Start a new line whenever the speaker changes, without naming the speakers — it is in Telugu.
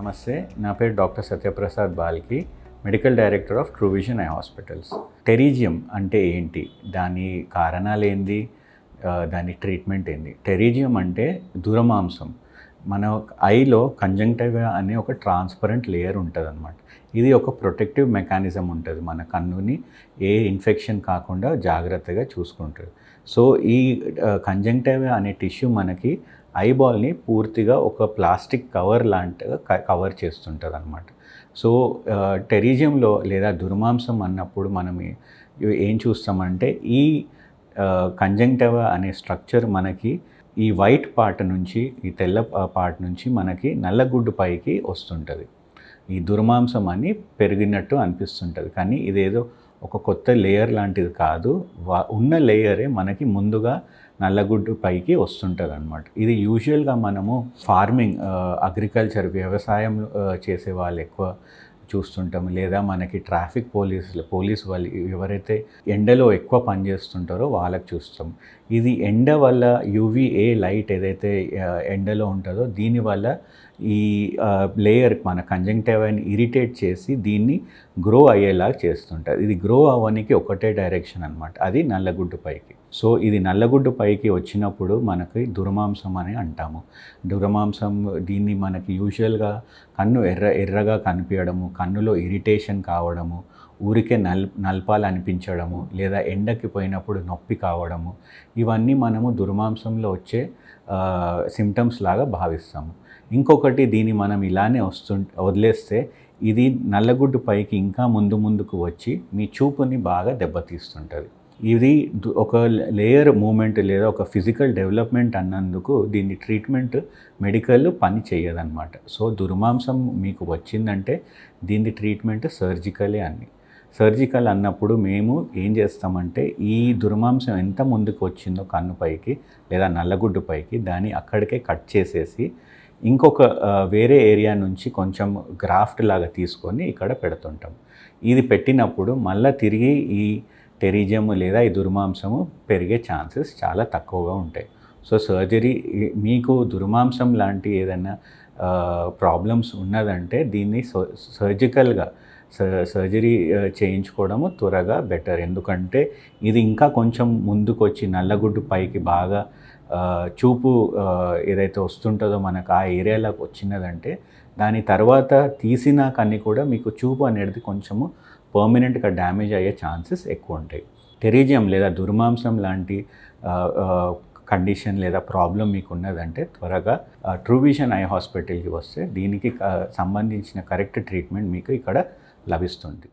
నమస్తే, నా పేరు doctor Satyaprasad Balki, medical director of Truvision eye hospitals. Pterygium అంటే ఏంటి, దాని కారణాలు ఏంది, దాని ట్రీట్మెంట్ ఏంది? టెరీజియం అంటే దురమాంసం. మన ఐలో కంజంక్టివా అనే ఒక ట్రాన్స్పరెంట్ లేయర్ ఉంటుంది అన్నమాట. ఇది ఒక ప్రొటెక్టివ్ మెకానిజం ఉంటుంది, మన కన్నుని ఏ ఇన్ఫెక్షన్ కాకుండా జాగ్రత్తగా చూసుకుంటుంది. సో ఈ కంజంక్టివా అనే టిష్యూ మనకి ఐబాల్ని పూర్తిగా ఒక ప్లాస్టిక్ కవర్ లాంటిగా కవర్ చేస్తుంటుంది అన్నమాట. సో టెరీజియంలో లేదా దుర్మాంసం అన్నప్పుడు మనం ఏం చూస్తామంటే ఈ కంజంక్టివా అనే స్ట్రక్చర్ మనకి ఈ వైట్ పార్ట్ నుంచి, ఈ తెల్ల పార్ట్ నుంచి మనకి నల్లగుడ్డు పైకి వస్తుంటుంది. ఈ దుర్మాంసం అని పెరిగినట్టు అనిపిస్తుంటుంది, కానీ ఇదేదో ఒక కొత్త లేయర్ లాంటిది కాదు. ఉన్న లేయరే మనకి ముందుగా నల్లగుడ్డు పైకి వస్తుంటుంది అన్నమాట. ఇది యూజువల్గా మనము ఫార్మింగ్, అగ్రికల్చర్, వ్యవసాయం చేసే వాళ్ళు ఎక్కువ చూస్తుంటాం, లేదా మనకి ట్రాఫిక్ పోలీస్ వాళ్ళు ఎవరైతే ఎండలో ఎక్కువ పనిచేస్తుంటారో వాళ్ళకి చూస్తాం. ఇది ఎండ వల్ల యూవీఏ లైట్ ఏదైతే ఎండలో ఉంటుందో దీనివల్ల ఈ లేయర్ మన కంజంక్టివాని ఇరిటేట్ చేసి దీన్ని గ్రో అయ్యేలాగా చేస్తుంటుంది. ఇది గ్రో అవ్వడానికి ఒకటే డైరెక్షన్ అనమాట, అది నల్లగుడ్డు పైకి. సో ఇది నల్లగుడ్డు పైకి వచ్చినప్పుడు మనకి దుర్మాంసం అని అంటాము. దుర్మాంసం దీన్ని మనకి యూజువల్గా కన్ను ఎర్రగా కనిపించడము, కన్నులో ఇరిటేషన్ కావడము, ఊరికే నల్పాలు అనిపించడము, లేదా ఎండకి పోయినప్పుడు నొప్పి కావడము, ఇవన్నీ మనము దుర్మాంసంలో వచ్చే సిమ్టమ్స్ లాగా భావిస్తాము. ఇంకొకటి, దీన్ని మనం ఇలానే వదిలేస్తే ఇది నల్లగుడ్డు పైకి ఇంకా ముందుకు వచ్చి మీ చూపుని బాగా దెబ్బతీస్తుంటుంది. ఇది ఒక లేయర్ మూమెంట్ లేదా ఒక ఫిజికల్ డెవలప్మెంట్ అన్నందుకు దీని ట్రీట్మెంట్ మెడికల్ పని చేయదన్నమాట. సో దుర్మాంసం మీకు వచ్చిందంటే దీని ట్రీట్మెంట్ సర్జికల్ అన్నప్పుడు మేము ఏం చేస్తామంటే ఈ దుర్మాంసం ఎంత ముందుకు వచ్చిందో కన్నుపైకి లేదా నల్లగుడ్డు పైకి దాన్ని అక్కడికే కట్ చేసేసి ఇంకొక వేరే ఏరియా నుంచి కొంచెం గ్రాఫ్ట్ లాగా తీసుకొని ఇక్కడ పెడుతుంటాం. ఇది పెట్టినప్పుడు మళ్ళీ తిరిగి ఈ టెరీజియం లేదా ఈ దుర్మాంసము పెరిగే ఛాన్సెస్ చాలా తక్కువగా ఉంటాయి. సో సర్జరీ, మీకు దుర్మాంసం లాంటి ఏదైనా ప్రాబ్లమ్స్ ఉన్నదంటే దీన్ని సర్జరీ చేయించుకోవడము త్వరగా బెటర్. ఎందుకంటే ఇది ఇంకా కొంచెం ముందుకు వచ్చి నల్లగుడ్డు పైకి బాగా చూపు ఏదైతే వస్తుంటుందో మనకు ఆ ఏరియాలోకి వచ్చినదంటే దాని తర్వాత తీసిన కన్నీ కూడా మీకు చూపు అనేది కొంచెము పర్మనెంట్గా డ్యామేజ్ అయ్యే ఛాన్సెస్ ఎక్కువ ఉంటాయి. టెరీజియం లేదా దుర్మాంసం లాంటి కండిషన్ లేదా ప్రాబ్లం మీకు ఉన్నదంటే త్వరగా ట్రూవిజన్ ఐ హాస్పిటల్కి వస్తే దీనికి సంబంధించిన కరెక్ట్ ట్రీట్మెంట్ మీకు ఇక్కడ లభిస్తుంది.